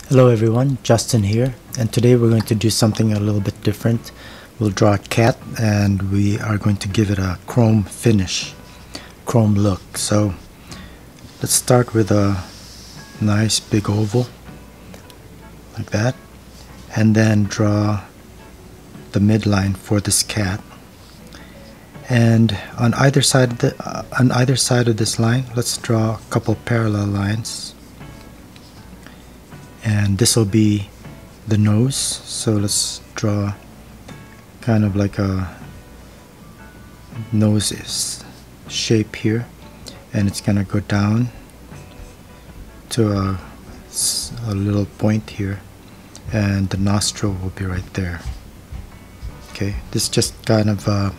Hello everyone, Justin here, and today we're going to do something a little bit different. We'll draw a cat and we are going to give it a chrome finish, chrome look. So let's start with a nice big oval like that, and then draw the midline for this cat. And on either side of this line, let's draw a couple parallel lines. And this will be the nose, so let's draw kind of like a nose shape here, and it's gonna go down to a little point here, and the nostril will be right there. Okay, this is just kind of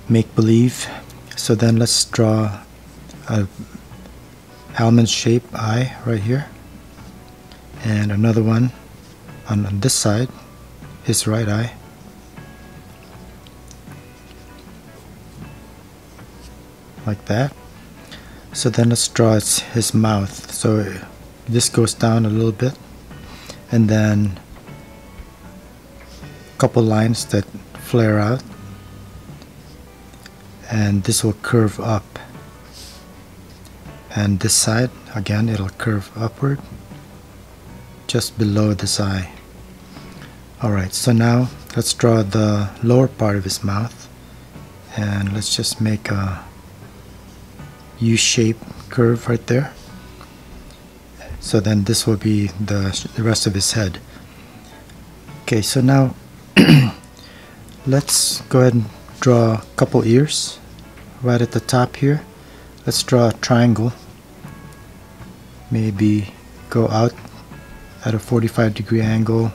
make-believe. So then let's draw a almond shaped eye right here, and another one on this side, his right eye, like that. So then let's draw his mouth. So this goes down a little bit, and then a couple lines that flare out, and this will curve up, and this side again it'll curve upward just below this eye. Alright, so now let's draw the lower part of his mouth, and let's just make a U-shaped curve right there. So then this will be the rest of his head. Okay, so now let's go ahead and draw a couple ears right at the top here. Let's draw a triangle, maybe go out at a 45-degree angle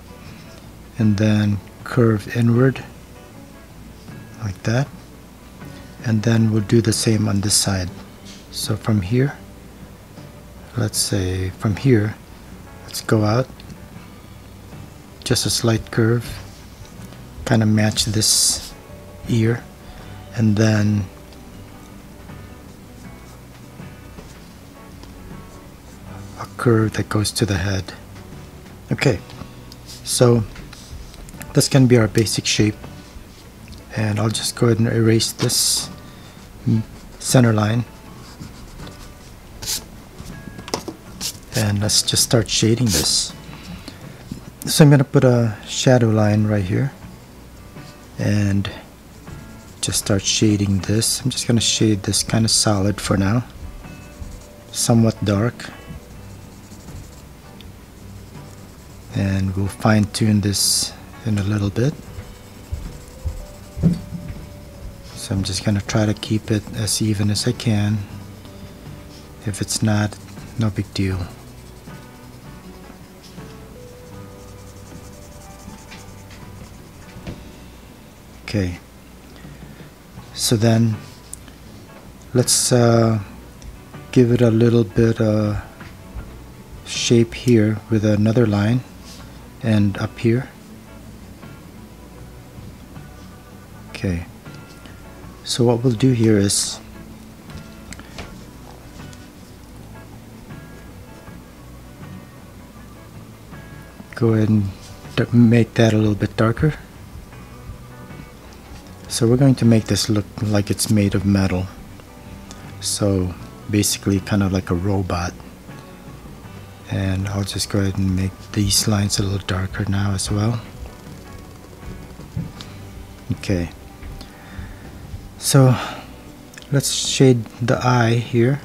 and then curve inward like that, and then we'll do the same on this side. So from here, let's say from here, let's go out just a slight curve, kind of match this ear, and then a curve that goes to the head. Okay, so that's going to be our basic shape, and I'll just go ahead and erase this center line, and let's just start shading this. So I'm going to put a shadow line right here and just start shading this. I'm just going to shade this kind of solid for now, somewhat dark, and we'll fine-tune this in a little bit. So I'm just going to try to keep it as even as I can. If it's not, no big deal. Okay, so then let's give it a little bit of shape here with another line, and up here. Okay, so what we'll do here is go ahead and make that a little bit darker. So we're going to make this look like it's made of metal, so basically kind of like a robot. And I'll just go ahead and make these lines a little darker now as well. Okay, so let's shade the eye here.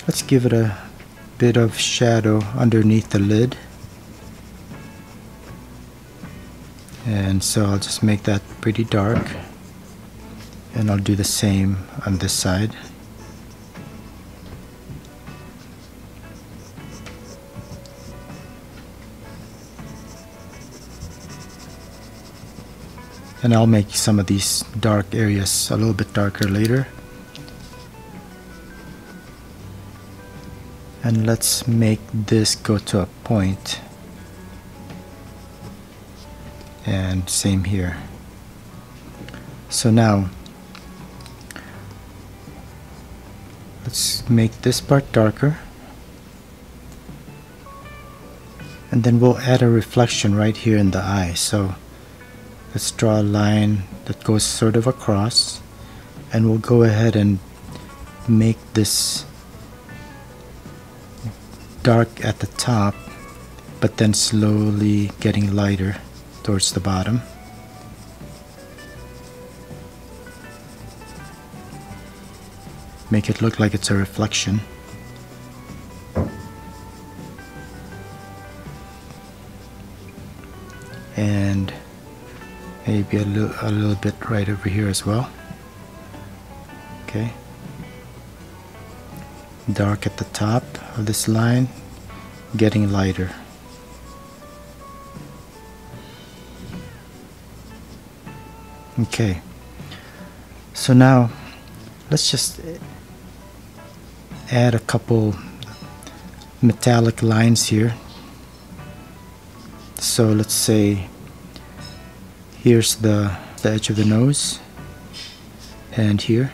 Let's give it a bit of shadow underneath the lid, and so I'll just make that pretty dark, and I'll do the same on this side. And I'll make some of these dark areas a little bit darker later. And let's make this go to a point. And same here. So now let's make this part darker, and then we'll add a reflection right here in the eye. So let's draw a line that goes sort of across, and we'll go ahead and make this dark at the top, but then slowly getting lighter towards the bottom. Make it look like it's a reflection. And maybe a little bit right over here as well. Okay. Dark at the top of this line, getting lighter. Okay. So now let's just add a couple metallic lines here. So let's say here's the edge of the nose, and here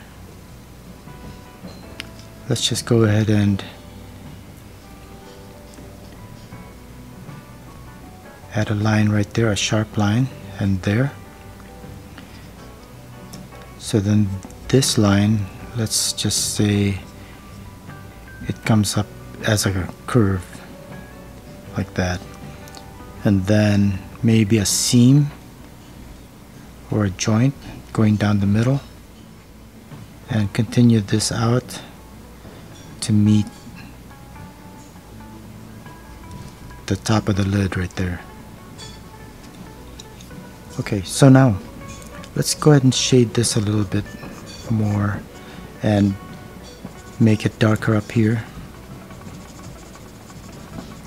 let's just go ahead and add a line right there, a sharp line, and there. So then this line, let's just say it comes up as a curve like that, and then maybe a seam or a joint going down the middle, and continue this out to meet the top of the lid right there. Okay, so now let's go ahead and shade this a little bit more and make it darker up here,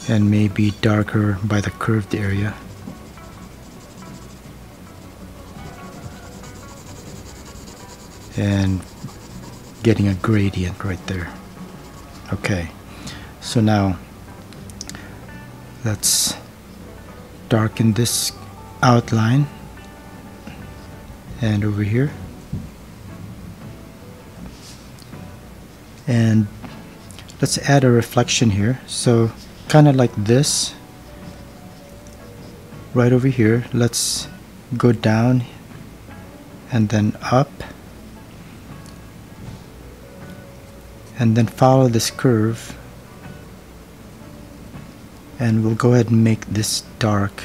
and maybe darker by the curved area. And getting a gradient right there. Okay, so now let's darken this outline and over here, and let's add a reflection here. So kind of like this right over here. Let's go down and then up, and then follow this curve, and we'll go ahead and make this dark,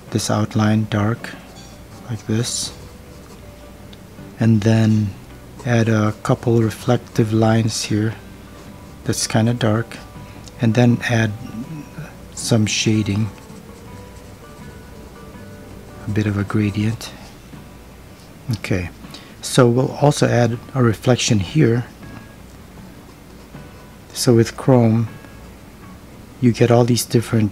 this outline dark like this, and then add a couple reflective lines here that's kind of dark, and then add some shading, a bit of a gradient. Okay, so we'll also add a reflection here. So with chrome you get all these different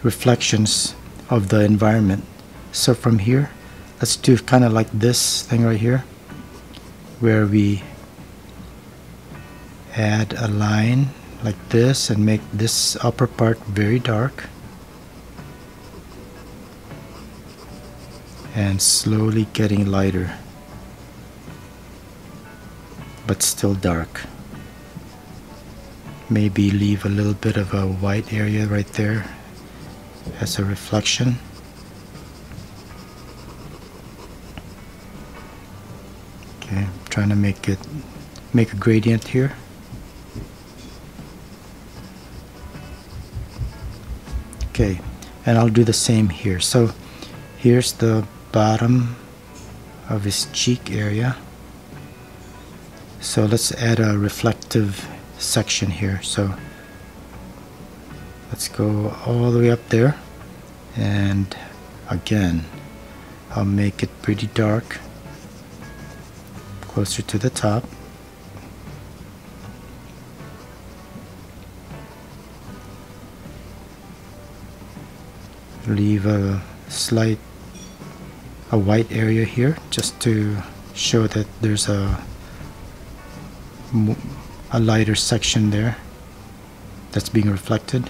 reflections of the environment. So from here, let's do kind of like this thing right here, where we add a line like this and make this upper part very dark, and slowly getting lighter but still dark. Maybe leave a little bit of a white area right there as a reflection. Okay, I'm trying to make a gradient here. Okay, and I'll do the same here. So here's the bottom of his cheek area. So let's add a reflective section here. So let's go all the way up there, and again I'll make it pretty dark closer to the top. Leave a white area here just to show that there's a lighter section there that's being reflected,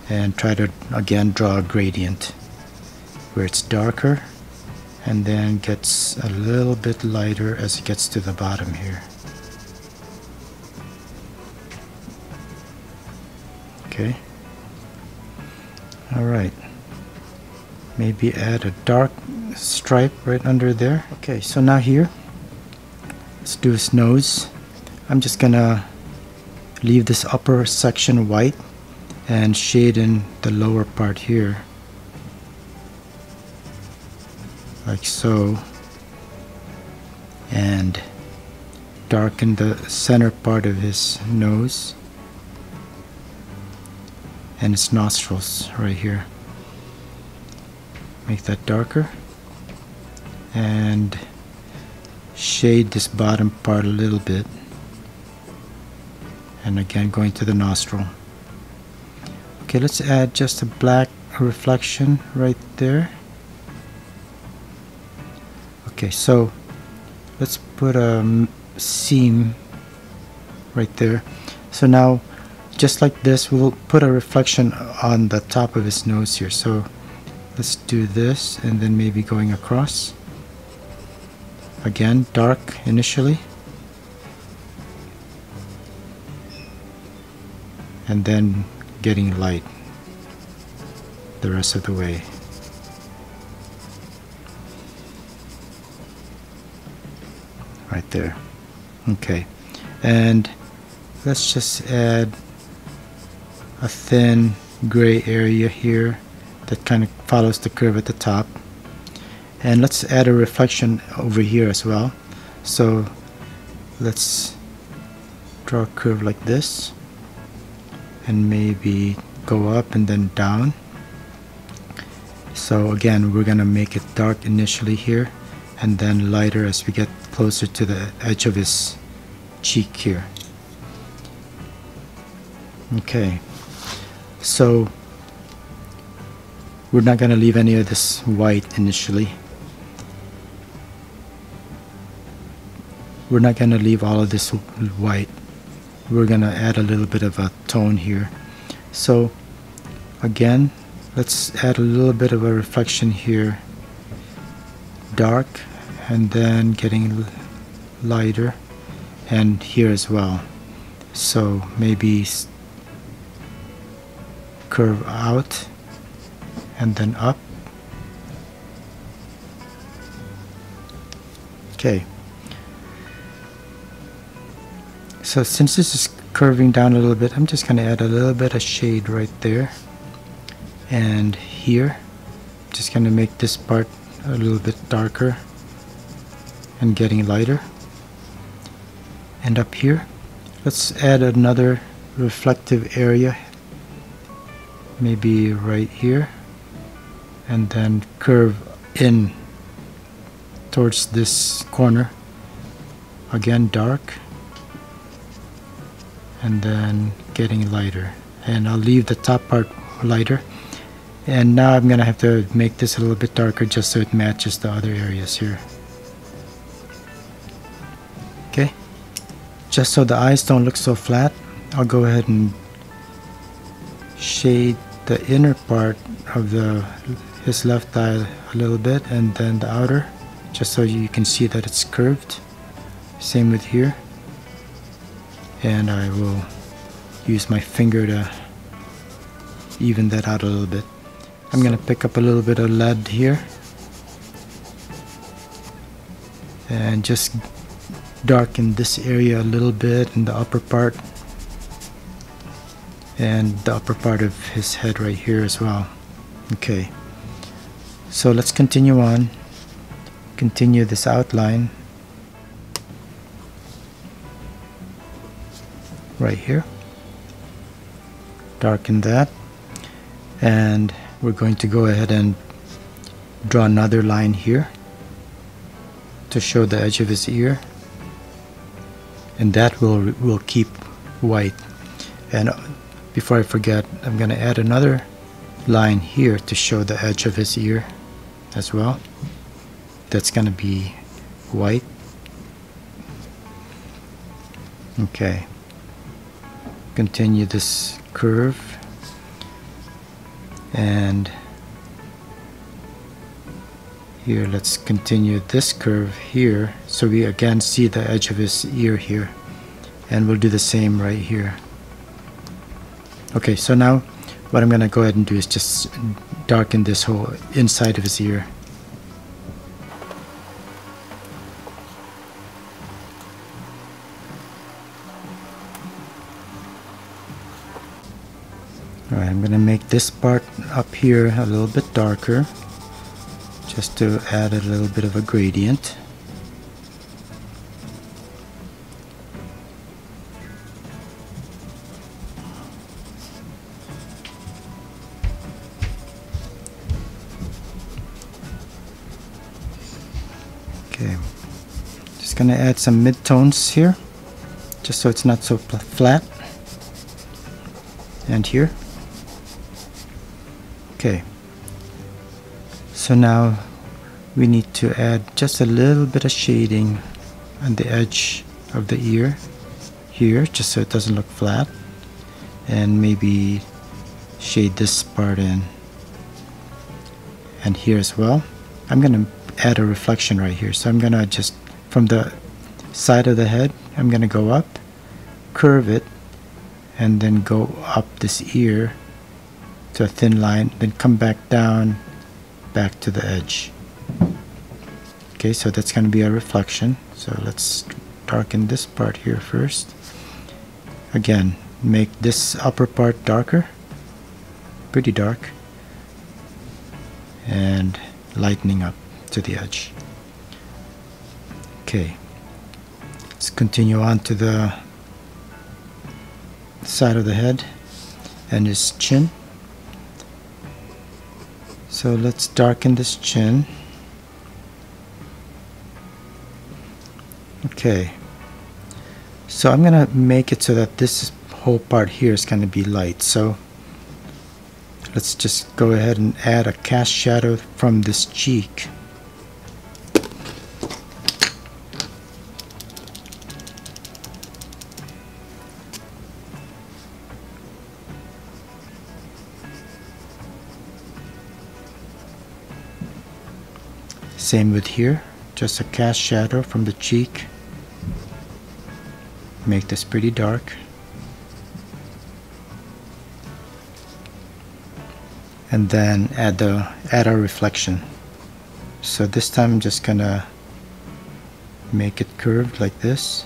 and try to again draw a gradient where it's darker and then gets a little bit lighter as it gets to the bottom here. Okay. Alright. Maybe add a dark stripe right under there. Okay, so now here, let's do his nose. I'm just gonna leave this upper section white and shade in the lower part here, like so, and darken the center part of his nose and his nostrils right here. Make that darker and shade this bottom part a little bit, and again going to the nostril. Okay, let's add just a black reflection right there. Okay, so let's put a seam right there. So now, just like this, we'll put a reflection on the top of his nose here. So let's do this, and then maybe going across. Again, dark initially, and then getting light the rest of the way. Right there. Okay, and let's just add a thin gray area here that kind of follows the curve at the top, and let's add a reflection over here as well. So let's draw a curve like this, and maybe go up and then down. So again, we're gonna make it dark initially here, and then lighter as we get closer to the edge of his cheek here. Okay, so we're not gonna leave any of this white initially. We're not gonna leave all of this white. We're gonna add a little bit of a tone here. So again, let's add a little bit of a reflection here, dark, and then getting lighter, and here as well. So maybe curve out and then up. Okay, so since this is curving down a little bit, I'm just going to add a little bit of shade right there, and here just going to make this part a little bit darker and getting lighter. And up here, let's add another reflective area, maybe right here, and then curve in towards this corner. Again, dark, and then getting lighter. And I'll leave the top part lighter. And now I'm gonna have to make this a little bit darker just so it matches the other areas here. Okay, just so the eyes don't look so flat, I'll go ahead and shade the inner part of his left eye a little bit, and then the outer, just so you can see that it's curved. Same with here. And I will use my finger to even that out a little bit. I'm gonna pick up a little bit of lead here and just darken this area a little bit in the upper part, and the upper part of his head right here as well. Okay, so let's continue on. Continue this outline right here. Darken that, and we're going to go ahead and draw another line here to show the edge of his ear, and that will keep white. And before I forget, I'm going to add another line here to show the edge of his ear as well. That's going to be white. Okay, continue this curve, and here let's continue this curve here, so we again see the edge of his ear here, and we'll do the same right here. Okay, so now what I'm gonna go ahead and do is just darken this whole inside of his ear. Alright, I'm gonna make this part up here a little bit darker, just to add a little bit of a gradient. Okay, just gonna add some mid-tones here, just so it's not so flat. And here. Okay, so now we need to add just a little bit of shading on the edge of the ear here, just so it doesn't look flat, and maybe shade this part in, and here as well. I'm gonna add a reflection right here, so I'm gonna just from the side of the head, I'm gonna go up, curve it, and then go up this ear to a thin line, then come back down, back to the edge. Okay, so that's going to be a reflection. So let's darken this part here first. Again, make this upper part darker, pretty dark, and lightening up to the edge. Okay, let's continue on to the side of the head and his chin. So let's darken this chin. Okay, so I'm gonna make it so that this whole part here is gonna be light. So let's just go ahead and add a cast shadow from this cheek. Same with here, just a cast shadow from the cheek. Make this pretty dark. And then add a reflection. So this time I'm just gonna make it curved like this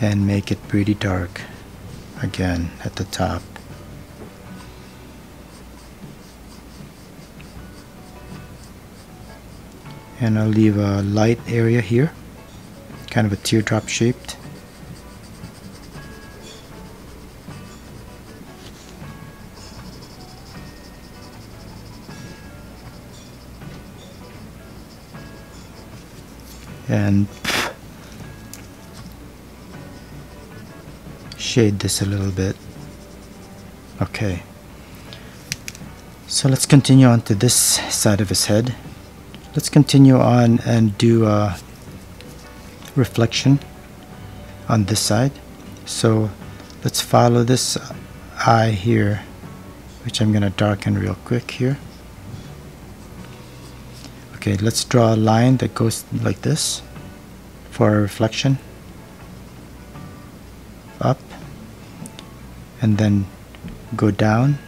and make it pretty dark again at the top. And I'll leave a light area here, kind of a teardrop shaped. And shade this a little bit. Okay, so let's continue on to this side of his head. Let's continue on and do a reflection on this side. So let's follow this eye here, which I'm gonna darken real quick here. Okay, let's draw a line that goes like this for a reflection. Up, and then go down,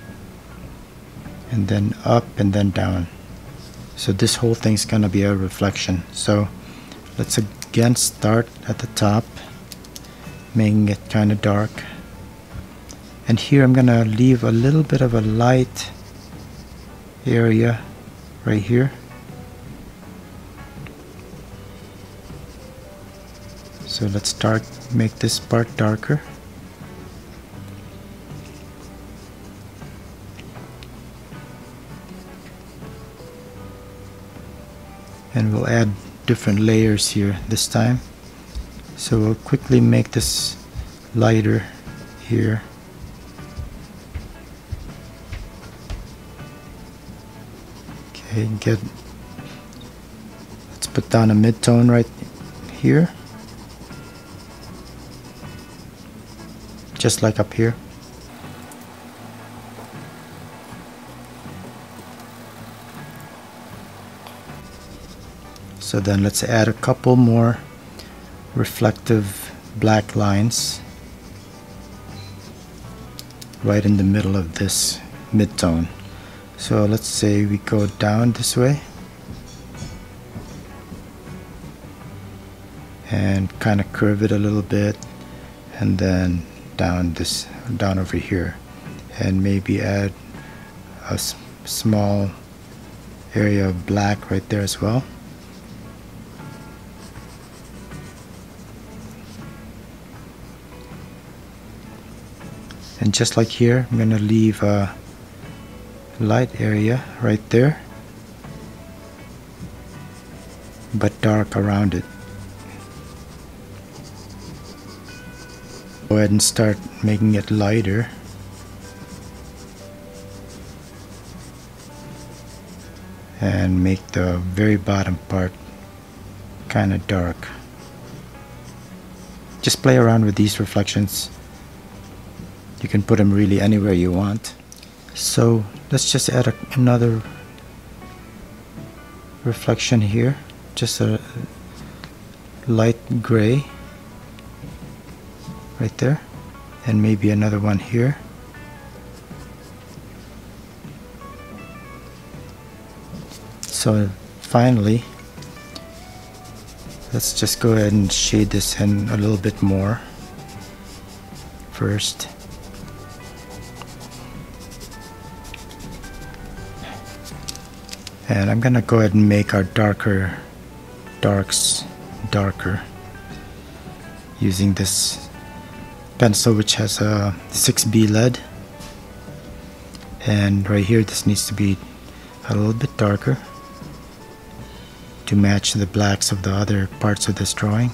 and then up, and then down. So this whole thing's gonna be a reflection. So let's again start at the top, making it kind of dark. And here I'm gonna leave a little bit of a light area right here. So let's make this part darker. And we'll add different layers here this time. So we'll quickly make this lighter here. Okay, let's put down a mid-tone right here, just like up here. So then let's add a couple more reflective black lines. right in the middle of this mid-tone. So let's say we go down this way and kind of curve it a little bit, and then down over here, and maybe add a small area of black right there as well. And just like here, I'm going to leave a light area right there, but dark around it. Go ahead and start making it lighter. And make the very bottom part kind of dark. Just play around with these reflections. You can put them really anywhere you want. So let's just add another reflection here, just a light gray right there, and maybe another one here. So finally, let's just go ahead and shade this in a little bit more first. And I'm gonna go ahead and make our darks darker using this pencil, which has a 6B lead. And right here, this needs to be a little bit darker to match the blacks of the other parts of this drawing,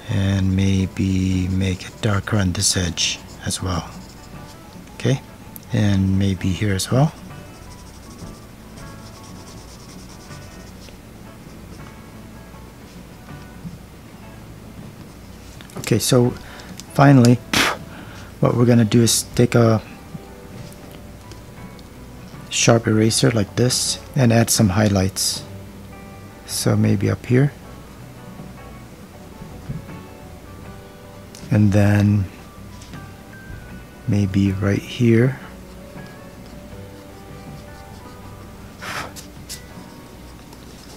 and maybe make it darker on this edge as well. Okay, and maybe here as well. Okay, so finally what we're gonna do is take a sharp eraser like this and add some highlights. So maybe up here, and then maybe right here,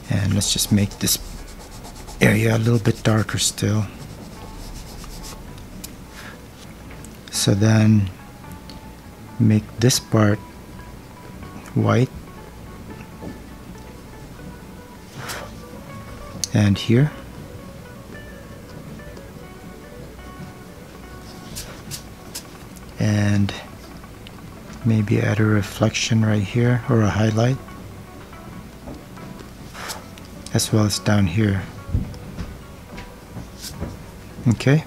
and let's just make this area a little bit darker still. So then make this part white, and here, and maybe add a reflection right here, or a highlight, as well as down here. Okay,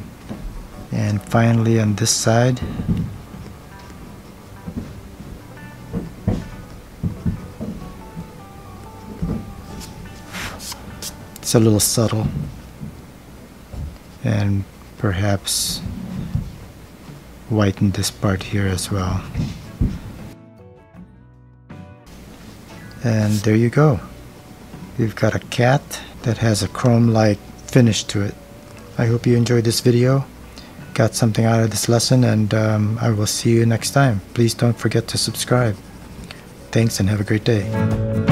and finally on this side, it's a little subtle, and perhaps whiten this part here as well. And there you go. You've got a cat that has a chrome-like finish to it. I hope you enjoyed this video, got something out of this lesson, and I will see you next time. Please don't forget to subscribe. Thanks, and have a great day.